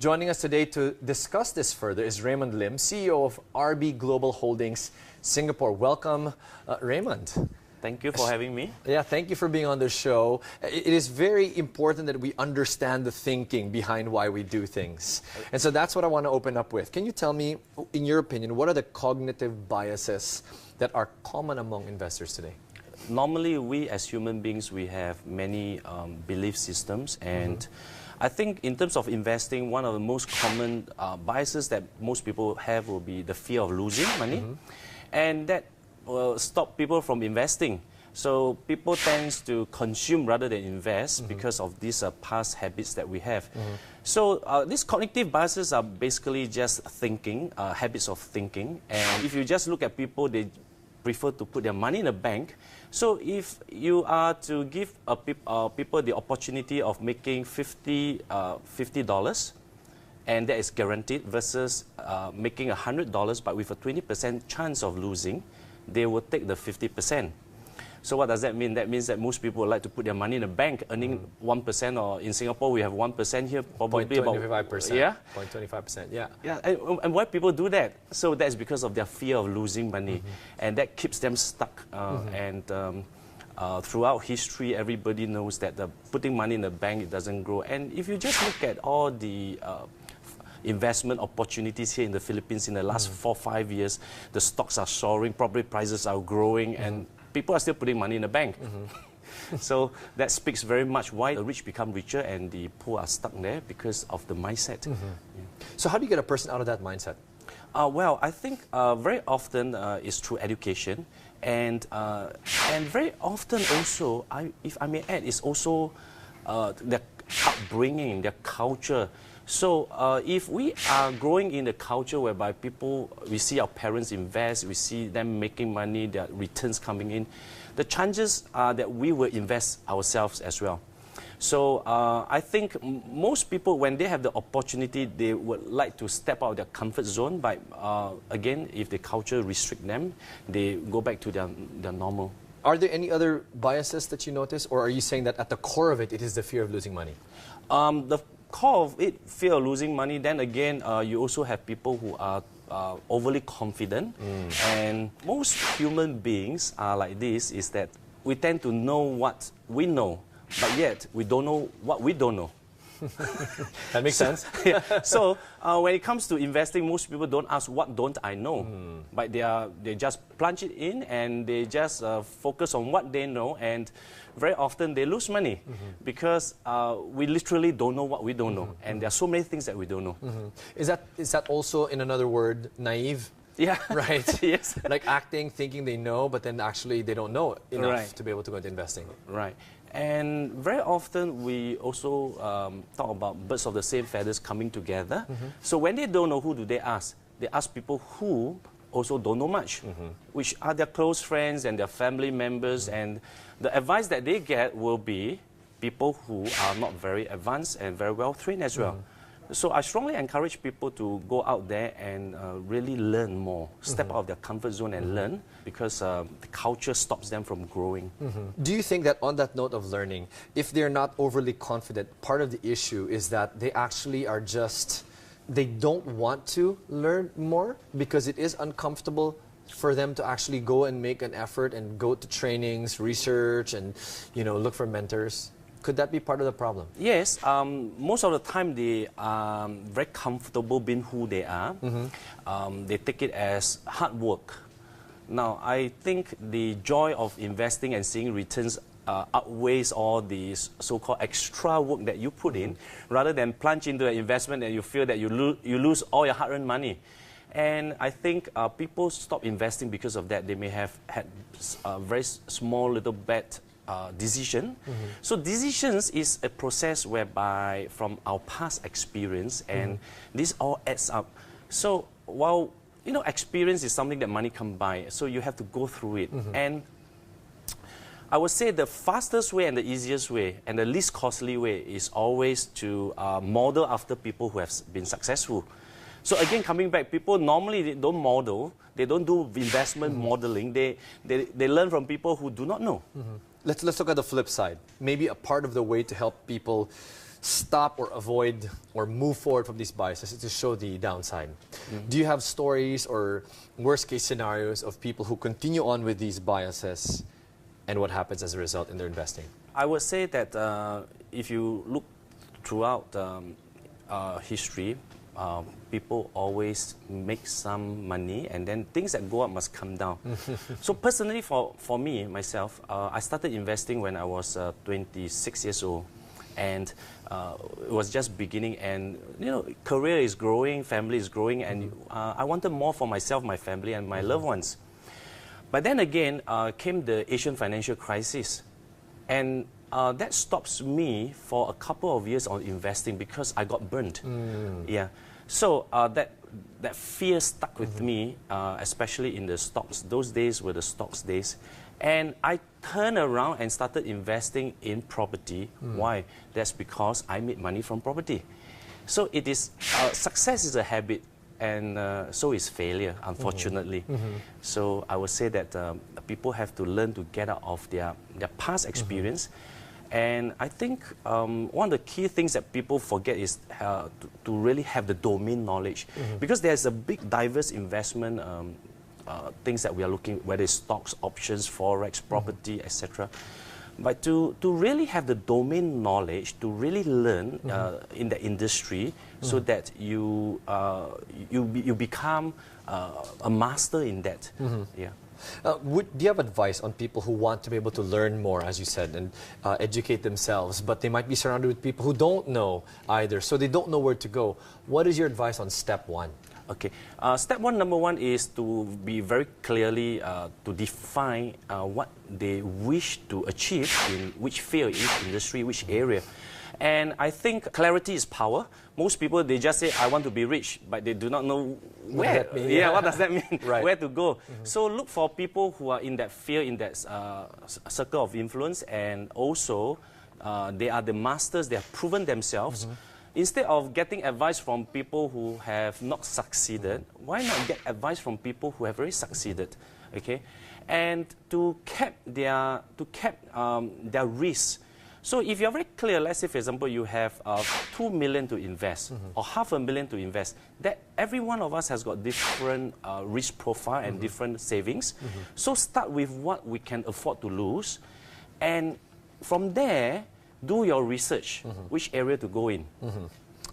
Joining us today to discuss this further is Raymond Lim, CEO of RB Global Holdings Singapore. Welcome, Raymond. Thank you for having me. Yeah, thank you for being on the show. It is very important that we understand the thinking behind why we do things. And so that's what I want to open up with. Can you tell me, in your opinion, what are the cognitive biases that are common among investors today? Normally, we as human beings, we have many belief systems, and I think in terms of investing, one of the most common biases that most people have will be the fear of losing money, and that will stop people from investing. So people tend to consume rather than invest because of these past habits that we have. So these cognitive biases are basically just thinking, habits of thinking, and if you just look at people, they prefer to put their money in a bank. So if you are to give people the opportunity of making $50, and that is guaranteed, versus making $100 but with a 20% chance of losing, they will take the 50%. So what does that mean? That means that most people would like to put their money in a bank, earning 1%, or in Singapore we have 1% here, probably about 0.25%. Yeah, 0.25%. Yeah. Yeah, and why people do that? So that's because of their fear of losing money, and that keeps them stuck. Throughout history, everybody knows that putting money in the bank, it doesn't grow. And if you just look at all the investment opportunities here in the Philippines in the last 4 or 5 years, the stocks are soaring, property prices are growing, and people are still putting money in the bank. So that speaks very much why the rich become richer and the poor are stuck there, because of the mindset. Yeah. So how do you get a person out of that mindset? Well, I think very often it's through education, and very often also, if I may add, is also their upbringing, their culture. So if we are growing in a culture whereby we see our parents invest, we see them making money, their returns coming in, the chances are that we will invest ourselves as well. So I think most people, when they have the opportunity, they would like to step out of their comfort zone. But again, if the culture restricts them, they go back to their normal. Are there any other biases that you notice, or are you saying that at the core of it, it is the fear of losing money? The core of it, fear of losing money. Then again, you also have people who are overly confident. And most human beings are like this, is that we tend to know what we know, but yet we don't know what we don't know. That makes sense. Yeah. So when it comes to investing, most people don't ask, what don't I know? But they just plunge it in, and they just focus on what they know, and very often they lose money because we literally don't know what we don't know, and there are so many things that we don't know. Is that also, in another word, naive? Yeah. Right. Yes. Like acting, thinking they know, but then actually they don't know enough to be able to go into investing. Right. And very often we also talk about birds of the same feathers coming together. So when they don't know, who do they ask? They ask people who also don't know much, which are their close friends and their family members. And the advice that they get will be people who are not very advanced and very well trained as well. So I strongly encourage people to go out there and really learn more, step out of their comfort zone and learn, because the culture stops them from growing. Do you think that, on that note of learning, if they're not overly confident, part of the issue is that they actually are they don't want to learn more because it is uncomfortable for them to actually go and make an effort and go to trainings, research, and look for mentors? Could that be part of the problem? Yes. Most of the time they are very comfortable being who they are. They take it as hard work. Now, I think the joy of investing and seeing returns outweighs all the so-called extra work that you put in, rather than plunge into an investment and you feel that you lose all your hard-earned money. And I think people stop investing because of that. They may have had a very small little bet decision. So decisions is a process whereby, from our past experience, and this all adds up. So while experience is something that money can buy, so you have to go through it. And I would say the fastest way and the easiest way and the least costly way is always to model after people who have been successful. So again, coming back, people normally don't model, they don't do investment modeling, they learn from people who do not know. Let's look at the flip side. Maybe a part of the way to help people stop or avoid or move forward from these biases is to show the downside. Do you have stories or worst case scenarios of people who continue on with these biases and what happens as a result in their investing? I would say that if you look throughout history, people always make some money, and then things that go up must come down. So personally, for me, myself, I started investing when I was 26 years old. And it was just beginning, and career is growing, family is growing, and I wanted more for myself, my family, and my loved ones. But then again came the Asian financial crisis, and that stops me for a couple of years on investing because I got burned. Yeah, so that fear stuck with me, especially in the stocks. Those days were the stocks days. And I turned around and started investing in property. Why? That's because I made money from property. So it is, success is a habit, and so is failure, unfortunately. So I would say that people have to learn to get out of their past experience. And I think one of the key things that people forget is to really have the domain knowledge. Because there's a big diverse investment things that we are looking, whether it's stocks, options, forex, property, etc. But to really have the domain knowledge, to really learn in the industry, so that you become a master in that. Yeah. Do you have advice on people who want to be able to learn more, as you said, and educate themselves, but they might be surrounded with people who don't know either, so they don't know where to go? What is your advice on step one? Okay, step one, number one is to be very clearly to define what they wish to achieve in which field, each industry, which area. And I think clarity is power. Most people, they just say, I want to be rich, but they do not know where. What does that mean? Right. Where to go? So look for people who are in that field, in that circle of influence, and also they are the masters, they have proven themselves. Instead of getting advice from people who have not succeeded, why not get advice from people who have already succeeded? Okay, and to cap their risk. So if you're very clear, let's say for example you have 2 million to invest or $500,000 to invest, that every one of us has got different risk profile and different savings. So start with what we can afford to lose, and from there, do your research, which area to go in.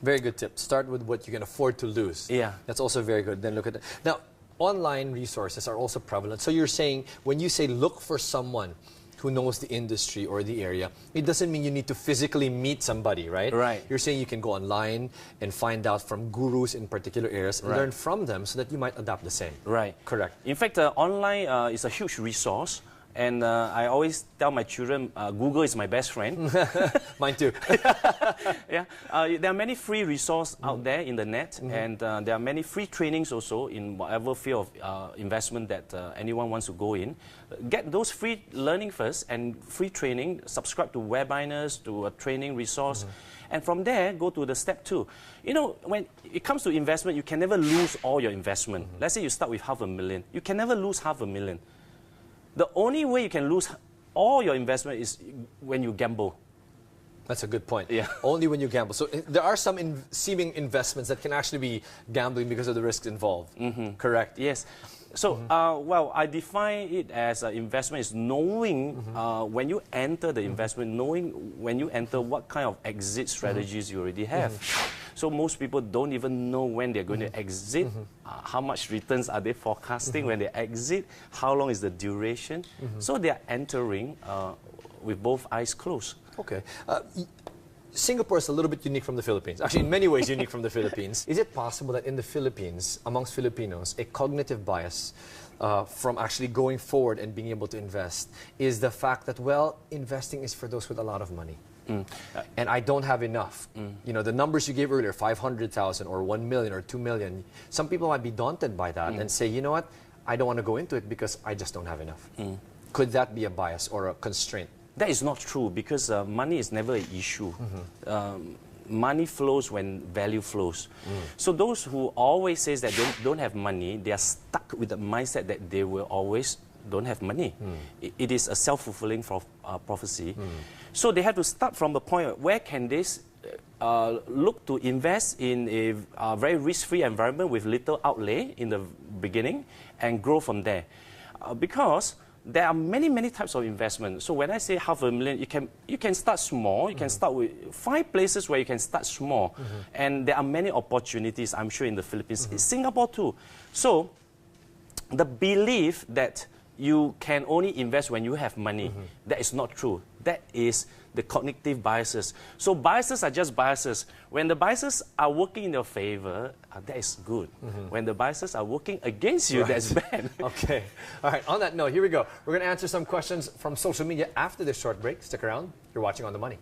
Very good tip. Start with what you can afford to lose. Yeah. That's also very good. Then look at that. Now, online resources are also prevalent. So you're saying, when you say look for someone who knows the industry or the area, it doesn't mean you need to physically meet somebody, right? Right. You're saying you can go online and find out from gurus in particular areas and learn from them so that you might adapt the same. Right. Correct. In fact, online is a huge resource. And I always tell my children, Google is my best friend. Mine too. Yeah, there are many free resources out there in the net, and there are many free trainings also in whatever field of investment that anyone wants to go in. Get those free learning first and free training, subscribe to webinars, to a training resource, and from there, go to the step two. You know, when it comes to investment, you can never lose all your investment. Let's say you start with $500,000. You can never lose $500,000. The only way you can lose all your investment is when you gamble. That's a good point. Yeah. Only when you gamble. So there are some seeming investments that can actually be gambling because of the risks involved. Correct? Yes. So, well, I define it as investment is knowing when you enter the investment, knowing when you enter what kind of exit strategies you already have. So most people don't even know when they're going to exit, how much returns are they forecasting when they exit, how long is the duration. So they're entering with both eyes closed. Okay. Singapore is a little bit unique from the Philippines. Actually, in many ways unique from the Philippines. Is it possible that in the Philippines, amongst Filipinos, a cognitive bias from actually going forward and being able to invest is the fact that, well, investing is for those with a lot of money? And I don't have enough. You know, the numbers you gave earlier, 500,000 or 1 million or 2 million, some people might be daunted by that and say, you know what, I don't want to go into it because I just don't have enough. Could that be a bias or a constraint? That is not true, because money is never an issue. Money flows when value flows. So those who always say that they don't have money, they are stuck with the mindset that they will always don't have money. It is a self-fulfilling prophecy. So they have to start from the point of where can they look to invest in a very risk-free environment with little outlay in the beginning and grow from there. Because there are many types of investment. So when I say $500,000, you can start small. You can start with 5 places where you can start small. And there are many opportunities, I'm sure, in the Philippines, in Singapore too. So the belief that you can only invest when you have money, that is not true. That is the cognitive biases. So biases are just biases. When the biases are working in your favor, that is good. When the biases are working against you, that's bad. Okay. All right, on that note, here we go. We're going to answer some questions from social media after this short break. Stick around. You're watching On the Money.